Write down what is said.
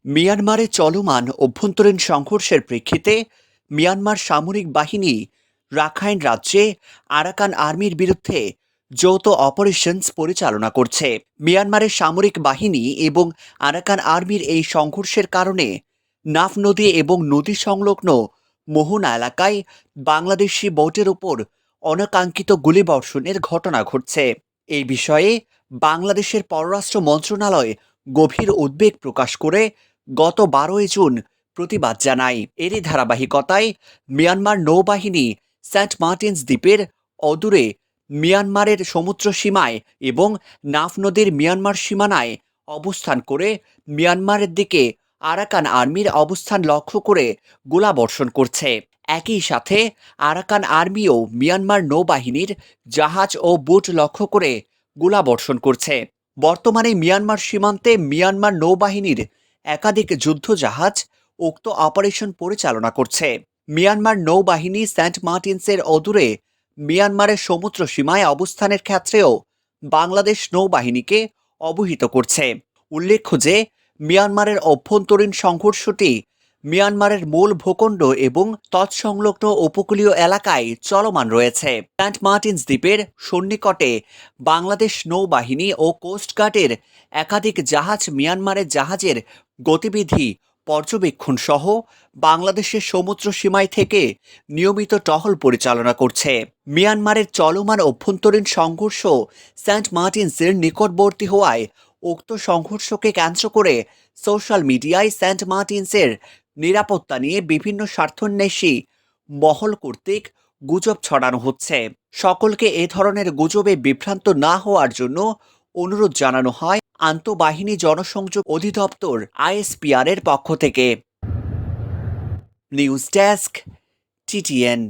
মিয়ানমারে চলমান অভ্যন্তরীণ সংঘর্ষের প্রেক্ষিতে মিয়ানমার সামরিক বাহিনী রাখাইন রাজ্যে আরাকান আর্মির বিরুদ্ধে যৌথ অপারেশনস পরিচালনা করছে। মিয়ানমারের সামরিক বাহিনী এবং আরাকান আর্মির এই সংঘর্ষের কারণে নাফ নদী এবং নদী সংলগ্ন মোহনা এলাকায় বাংলাদেশি বোটের উপর অনাকাঙ্ক্ষিত গুলিবর্ষণের ঘটনা ঘটছে। এই বিষয়ে বাংলাদেশের পররাষ্ট্র মন্ত্রণালয় গভীর উদ্বেগ প্রকাশ করে গত 12ই জুন প্রতিবাদ জানায়। এরই ধারাবাহিকতায় মিয়ানমার নৌবাহিনী সেন্ট মার্টিনস দ্বীপের অদূরে মিয়ানমারের সমুদ্র সীমায় এবং নাফ নদীর মিয়ানমার সীমানায় অবস্থান করে মিয়ানমারের দিকে আরাকান আর্মির অবস্থান লক্ষ্য করে গোলাবর্ষণ করছে। একই সাথে আরাকান আর্মিও মিয়ানমার নৌবাহিনীর জাহাজ ও বোট লক্ষ্য করে গোলাবর্ষণ করছে। বর্তমানে মিয়ানমার সীমান্তে মিয়ানমার নৌবাহিনীর একাধিক যুদ্ধজাহাজ উক্ত অপারেশন পরিচালনা করছে। মিয়ানমার নৌবাহিনী সেন্ট মার্টিনসের অদূরে মিয়ানমারের সমুদ্র সীমায় অবস্থানের ক্ষেত্রেও বাংলাদেশ নৌবাহিনীকে অবহিত করছে। উল্লেখ্য যে মিয়ানমারের অভ্যন্তরীণ সংঘর্ষটি মিয়ানমারের মূল ভূখণ্ড এবং তৎসংলগ্ন উপকূলীয় এলাকায় চলমান রয়েছে। সেন্ট মার্টিনস দ্বীপের সন্নিকটে বাংলাদেশ নৌবাহিনী ও কোস্টগার্ডের একাধিক জাহাজ মিয়ানমারের জাহাজের গতিবিধি পর্যবেক্ষণ সহ বাংলাদেশের সমুদ্র সীমায় থেকে নিয়মিত টহল পরিচালনা করছে। মিয়ানমারের চলমান অভ্যন্তরীণ সংঘর্ষ সেন্ট মার্টিনসের নিকটবর্তী হওয়ায় উক্ত সংঘর্ষকে কেন্দ্র করে সোশ্যাল মিডিয়ায় সেন্ট মার্টিনসের নিরাপত্তা নিয়ে বিভিন্ন স্বার্থান্বেষী মহল কর্তৃক গুজব ছড়ানো হচ্ছে। সকলকে এ ধরনের গুজবে বিভ্রান্ত না হওয়ার জন্য অনুরোধ জানানো হয় আন্তঃবাহিনী জনসংযোগ অধিদপ্তর আইএসপিআর এর পক্ষ থেকে। News desk, TTN.